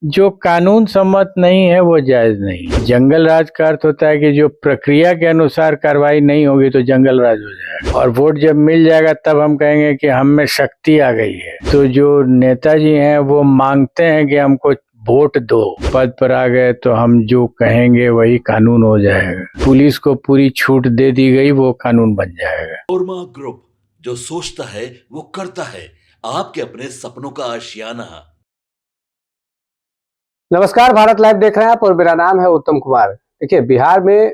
जो कानून सम्मत नहीं है वो जायज नहीं। जंगल राज का अर्थ होता है कि जो प्रक्रिया के अनुसार कार्रवाई नहीं होगी तो जंगल राज हो जाएगा, और वोट जब मिल जाएगा तब हम कहेंगे कि हम में शक्ति आ गई है। तो जो नेताजी हैं वो मांगते हैं कि हमको वोट दो, पद पर आ गए तो हम जो कहेंगे वही कानून हो जाएगा। पुलिस को पूरी छूट दे दी गई, वो कानून बन जाएगा। ओरमा ग्रुप, जो सोचता है वो करता है, आपके अपने सपनों का आशियाना। नमस्कार, भारत लाइव देख रहे हैं आप और मेरा नाम है उत्तम कुमार। देखिए, बिहार में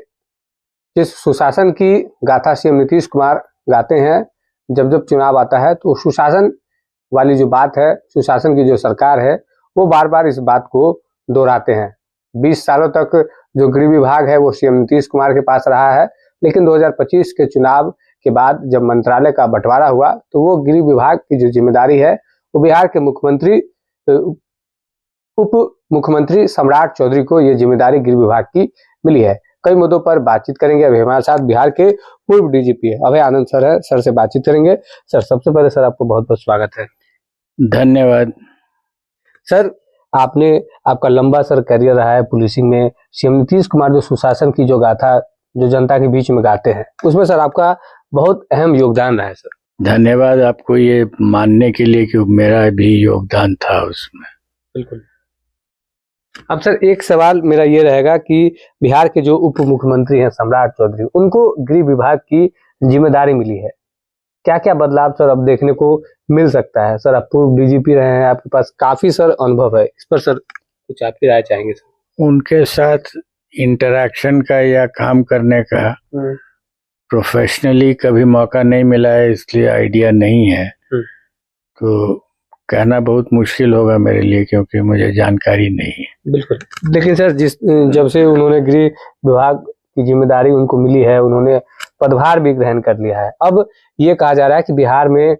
जिस सुशासन की गाथा सीएम नीतीश कुमार गाते हैं, जब जब चुनाव आता है तो सुशासन वाली जो बात है, सुशासन की जो सरकार है, वो बार बार इस बात को दोहराते हैं। 20 सालों तक जो गृह विभाग है वो सीएम नीतीश कुमार के पास रहा है, लेकिन 2025 के चुनाव के बाद जब मंत्रालय का बंटवारा हुआ तो वो गृह विभाग की जो जिम्मेदारी है वो बिहार के मुख्यमंत्री उप मुख्यमंत्री सम्राट चौधरी को ये जिम्मेदारी गृह विभाग की मिली है। कई मुद्दों पर बातचीत करेंगे। अभी हमारे साथ बिहार के पूर्व डीजीपी अभय आनंद सर है, सर से बातचीत करेंगे। सर, सबसे पहले सर आपको बहुत बहुत स्वागत है। धन्यवाद सर। आपका लंबा सर करियर रहा है पुलिसिंग में। सीएम नीतीश कुमार जो सुशासन की जो गाथा जो जनता के बीच में गाते हैं, उसमें सर आपका बहुत अहम योगदान रहा है। सर धन्यवाद आपको ये मानने के लिए कि मेरा भी योगदान था उसमें। बिल्कुल। अब सर एक सवाल मेरा ये रहेगा कि बिहार के जो उप मुख्यमंत्री हैं सम्राट चौधरी, उनको गृह विभाग की जिम्मेदारी मिली है। क्या क्या बदलाव सर अब देखने को मिल सकता है? सर आप पूर्व डीजीपी रहे हैं, आपके पास काफी सर अनुभव है, इस पर सर कुछ आपकी राय चाहेंगे? सर उनके साथ इंटरेक्शन का या काम करने का प्रोफेशनली कभी मौका नहीं मिला है, इसलिए आइडिया नहीं है। तो कहना बहुत मुश्किल होगा मेरे लिए, क्योंकि मुझे जानकारी नहीं है। बिल्कुल। लेकिन सर जब से उन्होंने गृह विभाग की जिम्मेदारी उनको मिली है, उन्होंने पदभार भी ग्रहण कर लिया है। अब ये कहा जा रहा है कि बिहार में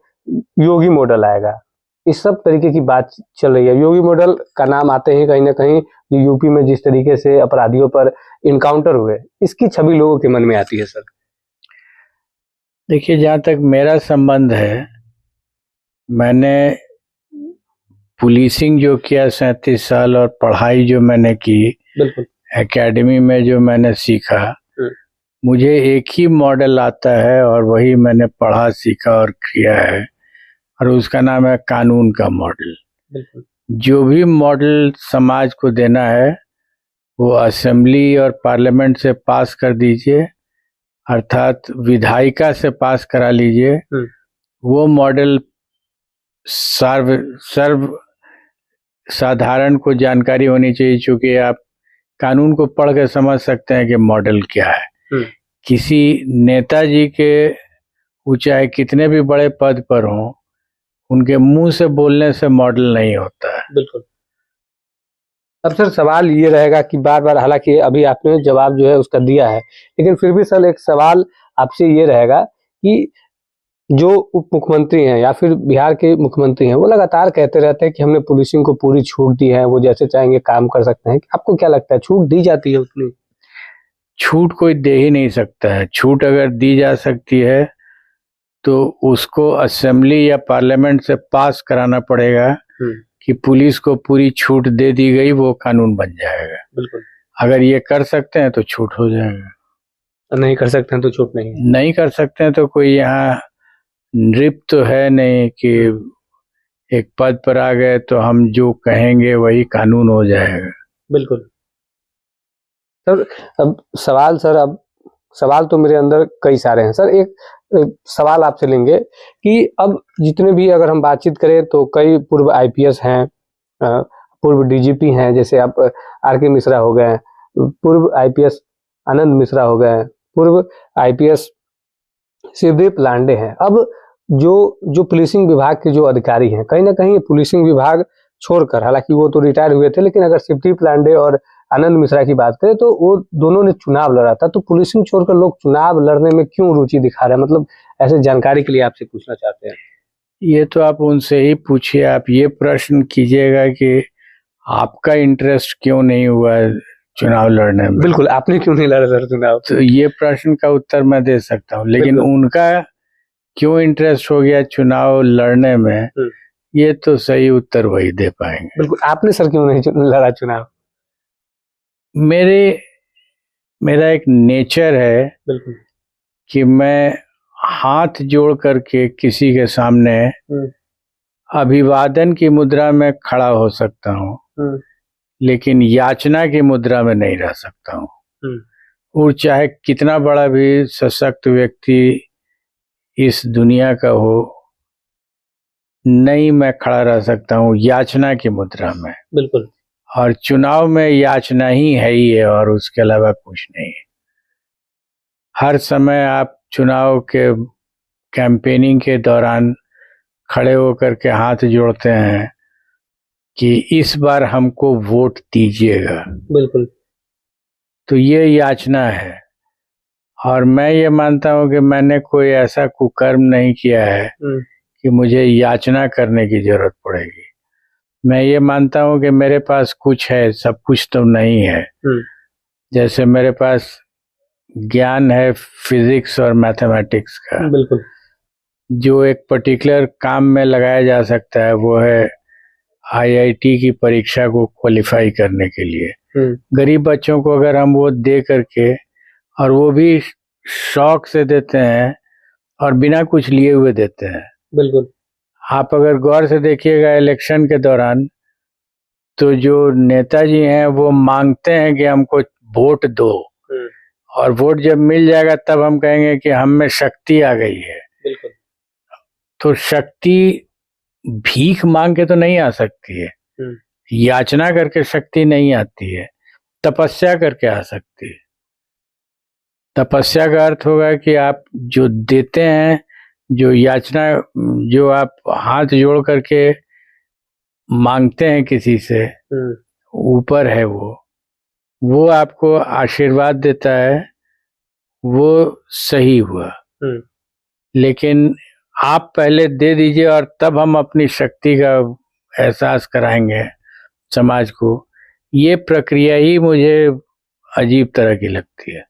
योगी मॉडल आएगा। इस सब तरीके की बात चल रही है। योगी मॉडल का नाम आते ही कहीं ना कहीं यूपी में जिस तरीके से अपराधियों पर इनकाउंटर हुए, इसकी छवि लोगों के मन में आती है। सर देखिए, जहाँ तक मेरा संबंध है, मैंने पुलिसिंग जो किया 37 साल, और पढ़ाई जो मैंने की, बिल्कुल, एकेडमी में जो मैंने सीखा, मुझे एक ही मॉडल आता है और वही मैंने पढ़ा, सीखा और किया है, और उसका नाम है कानून का मॉडल। बिल्कुल। जो भी मॉडल समाज को देना है वो असेंबली और पार्लियामेंट से पास कर दीजिए, अर्थात विधायिका से पास करा लीजिए। वो मॉडल सर्व साधारण को जानकारी होनी चाहिए, चूंकि आप कानून को पढ़ के समझ सकते हैं कि मॉडल क्या है। किसी नेताजी के वो चाहे कितने भी बड़े पद पर हों, उनके मुंह से बोलने से मॉडल नहीं होता है। बिल्कुल। अब सर सवाल ये रहेगा कि बार बार, हालांकि अभी आपने जवाब जो है उसका दिया है, लेकिन फिर भी सर एक सवाल आपसे ये रहेगा कि जो उप मुख्यमंत्री हैं या फिर बिहार के मुख्यमंत्री हैं, वो लगातार कहते रहते हैं कि हमने पुलिसिंग को पूरी छूट दी है, वो जैसे चाहेंगे काम कर सकते हैं। आपको क्या लगता है, छूट दी जाती है उतनी? छूट कोई दे ही नहीं सकता है। छूट अगर दी जा सकती है तो उसको असेंबली या पार्लियामेंट से पास कराना पड़ेगा कि पुलिस को पूरी छूट दे दी गई, वो कानून बन जाएगा। बिल्कुल। अगर ये कर सकते हैं तो छूट हो जाएगा, नहीं कर सकते हैं तो छूट नहीं है। नहीं कर सकते हैं तो कोई यहाँ नृप तो है नहीं कि एक पद पर आ गए तो हम जो कहेंगे वही कानून हो जाएगा। बिल्कुल। सर अब सवाल तो मेरे अंदर कई सारे हैं। सर एक सवाल आपसे लेंगे कि अब जितने भी अगर हम बातचीत करें तो कई पूर्व आईपीएस हैं, पूर्व डीजीपी हैं, जैसे आप आर.के. मिश्रा हो गए, पूर्व आईपीएस आनंद मिश्रा हो गए, पूर्व आईपीएस शिवदीप लांडे हैं। अब जो पुलिसिंग विभाग के जो अधिकारी हैं, कहीं ना कहीं पुलिसिंग विभाग छोड़कर, हालांकि वो तो रिटायर हुए थे, लेकिन अगर शिवदीप लांडे और आनंद मिश्रा की बात करें तो वो दोनों ने चुनाव लड़ा था। तो पुलिसिंग छोड़कर लोग चुनाव लड़ने में क्यों रुचि दिखा रहे हैं? मतलब ऐसे जानकारी के लिए आपसे पूछना चाहते हैं। ये तो आप उनसे ही पूछिए। आप ये प्रश्न कीजिएगा कि आपका इंटरेस्ट क्यों नहीं हुआ चुनाव लड़ने में। बिल्कुल, आपने क्यों नहीं लड़ा सर चुनाव? तो ये प्रश्न का उत्तर मैं दे सकता हूँ, लेकिन उनका क्यों इंटरेस्ट हो गया चुनाव लड़ने में, ये तो सही उत्तर वही दे पाएंगे। बिल्कुल। आपने सर क्यों नहीं लड़ा चुनाव? मेरा एक नेचर है बिल्कुल। कि मैं हाथ जोड़ करके किसी के सामने अभिवादन की मुद्रा में खड़ा हो सकता हूँ, लेकिन याचना की मुद्रा में नहीं रह सकता हूँ। और चाहे कितना बड़ा भी सशक्त व्यक्ति इस दुनिया का हो, नहीं मैं खड़ा रह सकता हूँ याचना की मुद्रा में। बिल्कुल। और चुनाव में याचना ही है और उसके अलावा कुछ नहीं है। हर समय आप चुनाव के कैंपेनिंग के दौरान खड़े होकर के हाथ जोड़ते हैं कि इस बार हमको वोट दीजिएगा। बिल्कुल। तो ये याचना है। और मैं ये मानता हूँ कि मैंने कोई ऐसा कुकर्म नहीं किया है कि मुझे याचना करने की जरूरत पड़ेगी। मैं ये मानता हूँ कि मेरे पास कुछ है, सब कुछ तो नहीं है। जैसे मेरे पास ज्ञान है फिजिक्स और मैथमेटिक्स का, बिल्कुल, जो एक पर्टिकुलर काम में लगाया जा सकता है, वो है आईआईटी की परीक्षा को क्वालिफाई करने के लिए। गरीब बच्चों को अगर हम वो दे करके, और वो भी शौक से देते हैं और बिना कुछ लिए हुए देते हैं। बिल्कुल। आप अगर गौर से देखिएगा इलेक्शन के दौरान, तो जो नेताजी हैं वो मांगते हैं कि हमको वोट दो, और वोट जब मिल जाएगा तब हम कहेंगे कि हम में शक्ति आ गई है। बिल्कुल। तो शक्ति भीख मांग के तो नहीं आ सकती है, याचना करके शक्ति नहीं आती है, तपस्या करके आ सकती है। तपस्या का अर्थ होगा कि आप जो देते हैं, जो याचना, जो आप हाथ जोड़ करके मांगते हैं किसी से, ऊपर है वो आपको आशीर्वाद देता है, वो सही हुआ। लेकिन आप पहले दे दीजिए और तब हम अपनी शक्ति का एहसास कराएंगे समाज को। ये प्रक्रिया ही मुझे अजीब तरह की लगती है।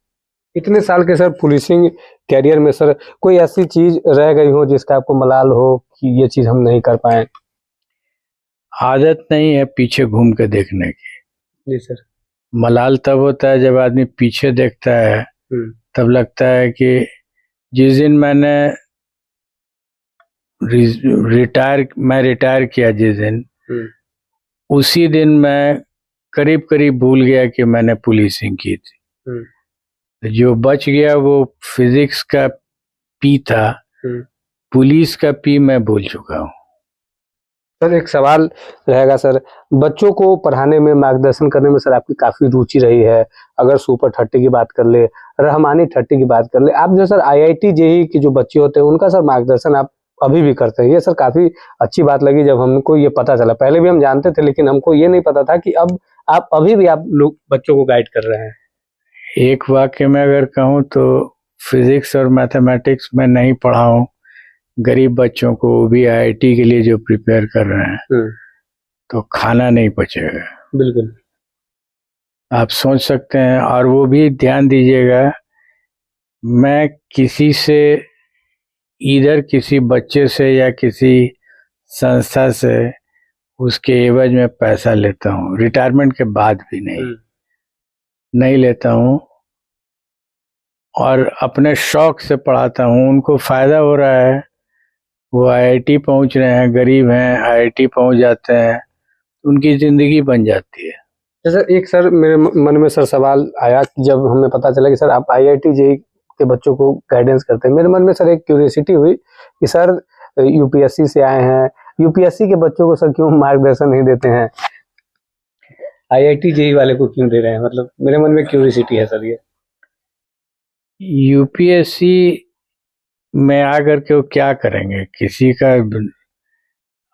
इतने साल के सर पुलिसिंग कैरियर में सर कोई ऐसी चीज रह गई हो जिसका आपको मलाल हो कि ये चीज हम नहीं कर पाए? आदत नहीं है पीछे घूम के देखने की। जी सर। मलाल तब होता है जब आदमी पीछे देखता है, तब लगता है कि जिस दिन मैंने रिटायर किया, जिस दिन, उसी दिन मैं करीब करीब भूल गया कि मैंने पुलिसिंग की थी। जो बच गया वो फिजिक्स का पी था, पुलिस का पी मैं भूल चुका हूँ। सर एक सवाल रहेगा सर, बच्चों को पढ़ाने में, मार्गदर्शन करने में सर आपकी काफी रुचि रही है। अगर सुपर 30 की बात कर ले, रहमानी 30 की बात कर ले, आप जो सर आईआईटी जेईई के जो बच्चे होते हैं उनका सर मार्गदर्शन आप अभी भी करते हैं। ये सर काफी अच्छी बात लगी जब हमको ये पता चला। पहले भी हम जानते थे लेकिन हमको ये नहीं पता था कि अब आप अभी भी आप लोग बच्चों को गाइड कर रहे हैं। एक वाक्य में अगर कहूँ तो फिजिक्स और मैथमेटिक्स में नहीं पढ़ाऊँ गरीब बच्चों को, भी आईआईटी के लिए जो प्रिपेयर कर रहे हैं, तो खाना नहीं पचेगा। बिल्कुल। आप सोच सकते हैं। और वो भी ध्यान दीजिएगा, मैं किसी से, इधर किसी बच्चे से या किसी संस्था से उसके एवज में पैसा लेता हूँ। रिटायरमेंट के बाद भी नहीं लेता हूँ, और अपने शौक से पढ़ाता हूँ। उनको फायदा हो रहा है, वो आईआईटी पहुंच रहे हैं, गरीब हैं, आईआईटी पहुंच जाते हैं, उनकी जिंदगी बन जाती है। सर एक सर मेरे मन में सर सवाल आया कि जब हमें पता चला कि सर आप आईआईटी जेईई के बच्चों को गाइडेंस करते हैं, मेरे मन में सर एक क्यूरियोसिटी हुई कि सर यूपीएससी से आए हैं, यूपीएससी के बच्चों को सर क्यों मार्गदर्शन नहीं देते हैं, आईआईटी जेईई वाले को क्यों दे रहे हैं? मतलब मेरे मन में क्यूरियोसिटी है सर। ये यूपीएससी में आकर के वो क्या करेंगे? किसी का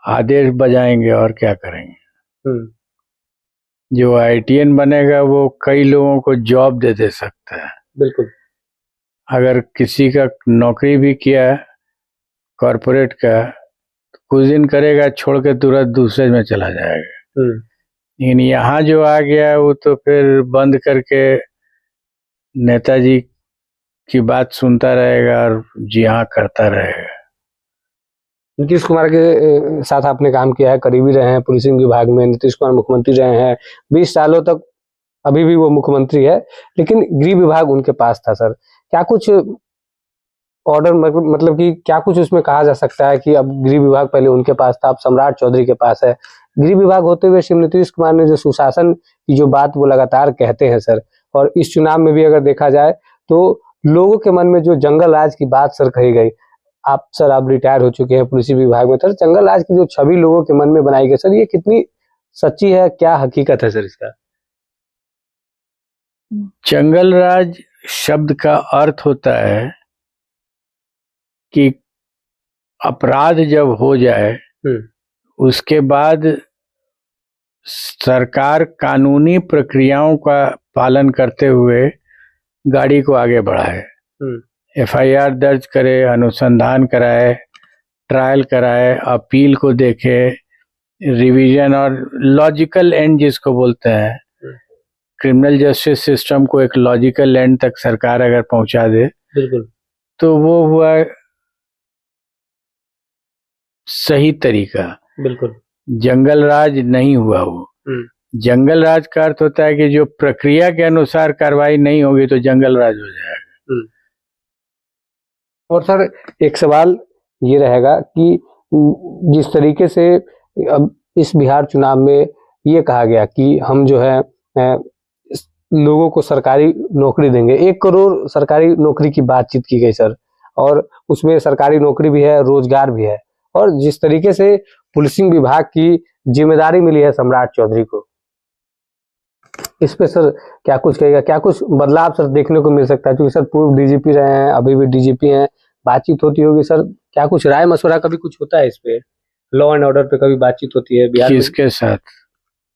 आदेश बजाएंगे और क्या करेंगे? जो आईआईटीएन बनेगा वो कई लोगों को जॉब दे सकता है। बिल्कुल। अगर किसी का नौकरी भी किया कॉरपोरेट का, तो कुछ दिन करेगा, छोड़ के तुरंत दूसरे में चला जाएगा। लेकिन यहाँ जो आ गया वो तो फिर बंद करके नेताजी की बात सुनता रहेगा और जी हाँ करता रहेगा। नीतीश कुमार के साथ आपने काम किया है, करीबी रहे हैं पुलिसिंग विभाग में, नीतीश कुमार मुख्यमंत्री रहे हैं 20 सालों तक, अभी भी वो मुख्यमंत्री है, लेकिन गृह विभाग उनके पास था सर। क्या कुछ ऑर्डर मतलब कि क्या कुछ उसमें कहा जा सकता है कि अब गृह विभाग पहले उनके पास था, अब सम्राट चौधरी के पास है। गृह विभाग होते हुए श्री नीतीश कुमार ने जो सुशासन की जो बात वो लगातार कहते हैं सर, और इस चुनाव में भी अगर देखा जाए तो लोगों के मन में जो जंगल राज की बात सर कही गई, आप रिटायर हो चुके हैं पुलिस विभाग में सर, जंगल राज की जो छवि लोगों के मन में बनाई गई सर, ये कितनी सच्ची है, क्या हकीकत है सर इसका? जंगल राज शब्द का अर्थ होता है कि अपराध जब हो जाए उसके बाद सरकार कानूनी प्रक्रियाओं का पालन करते हुए गाड़ी को आगे बढ़ाए, एफआईआर दर्ज करे, अनुसंधान कराए, ट्रायल कराए, अपील को देखे, रिवीजन और लॉजिकल एंड जिसको बोलते हैं, क्रिमिनल जस्टिस सिस्टम को एक लॉजिकल एंड तक सरकार अगर पहुंचा दे, बिल्कुल, तो वो हुआ सही तरीका। बिल्कुल, जंगल राज नहीं हुआ वो। जंगल राज का अर्थ होता है कि जो प्रक्रिया के अनुसार कार्रवाई नहीं होगी तो जंगल राज हो जाएगा। और सर एक सवाल ये रहेगा कि जिस तरीके से अब इस बिहार चुनाव में ये कहा गया कि हम जो है लोगों को सरकारी नौकरी देंगे, 1 करोड़ सरकारी नौकरी की बातचीत की गई सर, और उसमें सरकारी नौकरी भी है, रोजगार भी है, और जिस तरीके से पुलिसिंग विभाग की जिम्मेदारी मिली है सम्राट चौधरी को, इस पे सर क्या कुछ कहेगा? क्या कुछ बदलाव सर देखने को मिल सकता है? क्योंकि सर पूर्व डीजीपी रहे हैं, अभी भी डीजीपी हैं, बातचीत होती होगी सर, क्या कुछ राय मशवरा कभी कुछ होता है इस पे, लॉ एंड ऑर्डर पे कभी बातचीत होती है बिहार में? किसके साथ?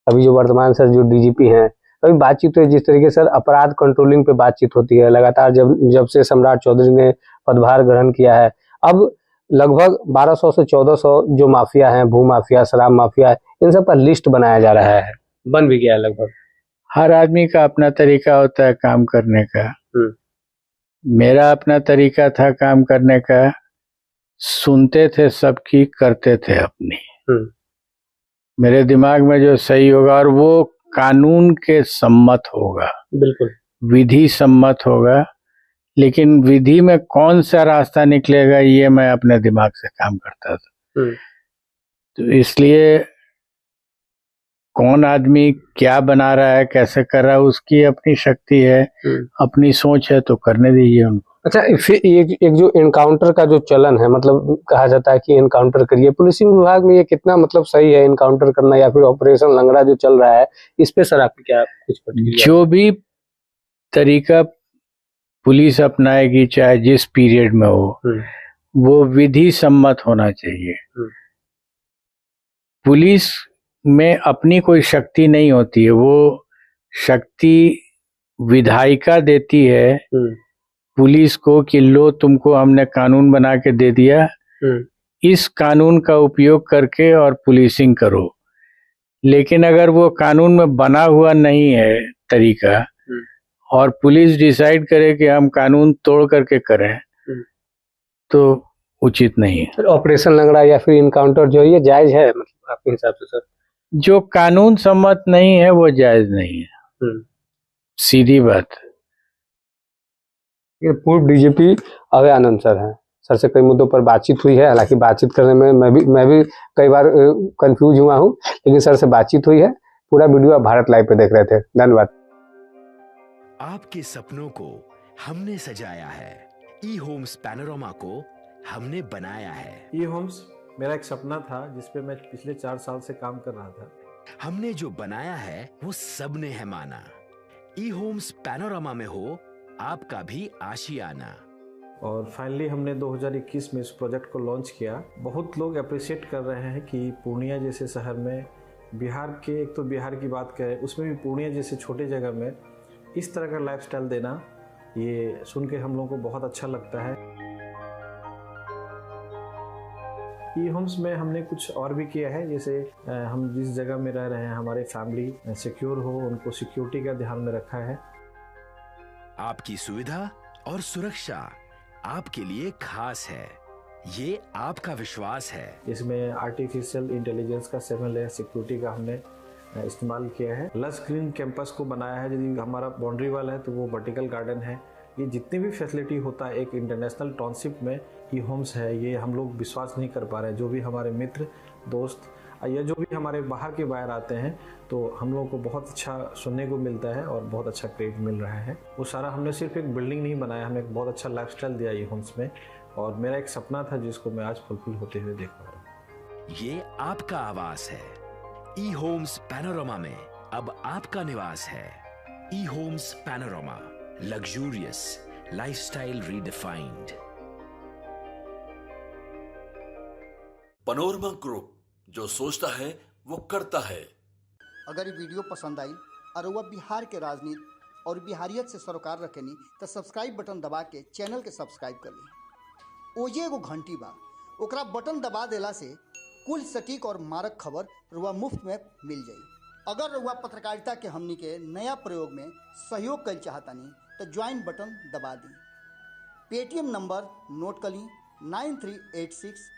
अभी जो वर्तमान सर जो डीजीपी हैं, कभी बातचीत हुई? जिस तरीके सर अपराध कंट्रोलिंग पे बातचीत होती है लगातार, जब से सम्राट चौधरी ने पदभार ग्रहण किया है, अब लगभग 1200 से 1400 जो माफिया हैं, भू माफिया, शराब माफिया, इन सब का लिस्ट बनाया जा रहा है, बन भी गया है लगभग। हर आदमी का अपना तरीका होता है काम करने का। मेरा अपना तरीका था काम करने का, सुनते थे सबकी, करते थे अपनी। मेरे दिमाग में जो सही होगा और वो कानून के सम्मत होगा, बिल्कुल विधि सम्मत होगा, लेकिन विधि में कौन सा रास्ता निकलेगा ये मैं अपने दिमाग से काम करता था। तो इसलिए कौन आदमी क्या बना रहा है, कैसे कर रहा है, उसकी अपनी शक्ति है, अपनी सोच है, तो करने दीजिए उनको। अच्छा, फिर एक जो एनकाउंटर का जो चलन है, मतलब कहा जाता है कि एनकाउंटर करिए, पुलिसिंग विभाग में ये कितना मतलब सही है एनकाउंटर करना, या फिर ऑपरेशन लंगड़ा जो चल रहा है, इस पे सर आपकी क्या कुछ प्रतिक्रिया? जो भी तरीका पुलिस अपनाएगी चाहे जिस पीरियड में हो, वो विधि सम्मत होना चाहिए। पुलिस में अपनी कोई शक्ति नहीं होती है, वो शक्ति विधायिका देती है पुलिस को कि लो तुमको हमने कानून बना के दे दिया, इस कानून का उपयोग करके और पुलिसिंग करो। लेकिन अगर वो कानून में बना हुआ नहीं है तरीका और पुलिस डिसाइड करे कि हम कानून तोड़ करके करें, तो उचित नहीं है। ऑपरेशन लंगड़ा या फिर इनकाउंटर जो ये जायज है मतलब आपके हिसाब से सर? जो कानून सम्मत नहीं है वो जायज नहीं है, सीधी बात। ये पूर्व डीजीपी अभय आनंद सर हैं, सर से कई मुद्दों पर बातचीत हुई है, हालांकि बातचीत करने में मैं भी कई बार कंफ्यूज हुआ हूं, लेकिन सर से बातचीत हुई है। पूरा वीडियो आप भारत लाइव पे देख रहे थे, धन्यवाद। आपके सपनों को हमने सजाया है, ई होम्स पैनोरामा को हमने बनाया है। ई होम्स मेरा एक सपना था जिसपे मैं पिछले 4 साल से काम कर रहा था। हमने जो बनाया है वो सबने है माना। ई होम्स पैनोरामा में हो आपका भी आशियाना। और फाइनली हमने 2021 में इस प्रोजेक्ट को लॉन्च किया। बहुत लोग अप्रिशिएट कर रहे हैं कि पूर्णिया जैसे शहर में, बिहार के, एक तो बिहार की बात करें उसमें भी पूर्णिया जैसे छोटे जगह में इस तरह का लाइफस्टाइल देना, ये सुन के हम लोगों को बहुत अच्छा लगता है। ई होम्स में हमने कुछ और भी किया है, जैसे हम जिस जगह में रह रहे हैं हमारे फैमिली सिक्योर हो, उनको सिक्योरिटी का ध्यान में रखा है। आपकी सुविधा और सुरक्षा आपके लिए खास है। ये आपका विश्वास है। इसमें आर्टिफिशियल इंटेलिजेंस का 7 लेयर सिक्योरिटी का हमने इस्तेमाल किया है। लश ग्रीन कैंपस को बनाया है। यदि हमारा बाउंड्री वाल है तो वो वर्टिकल गार्डन है। ये जितनी भी फैसिलिटी होता है एक इंटरनेशनल टाउनशिप में ई होम्स है, ये हम लोग विश्वास नहीं कर पा रहे हैं। जो भी हमारे मित्र दोस्त या जो भी हमारे बाहर के बाहर आते हैं तो हम लोगों को बहुत अच्छा सुनने को मिलता है और बहुत अच्छा क्रेडिट मिल रहा है। वो सारा हमने सिर्फ एक बिल्डिंग नहीं बनाया, हमें एक बहुत अच्छा लाइफस्टाइल दिया ई होम्स में, और मेरा एक सपना था जिसको मैं आज फुलफिल होते हुए देख पा रहा हूँ। ये आपका आवास है। ई होम्स पैनोरामा में अब आपका निवास है। E Homes Panorama, luxurious lifestyle redefined. Panorama Group, जो सोचता है वो करता है। अगर ये वीडियो पसंद आई और वह बिहार के राजनीति और बिहारियत से सरोकार रखेनी तो सब्सक्राइब बटन दबा के चैनल के सब्सक्राइब कर ली। ओजे एगो घंटी बा, ओकरा बटन दबा देला से कुल सटीक और मारक खबर रुआ मुफ्त में मिल जाई। अगर रुआ पत्रकारिता के हमनी के नया प्रयोग में सहयोग कर चाहतानी तो ज्वाइन बटन दबा दी। पेटीएम नंबर नोट कर ली 9386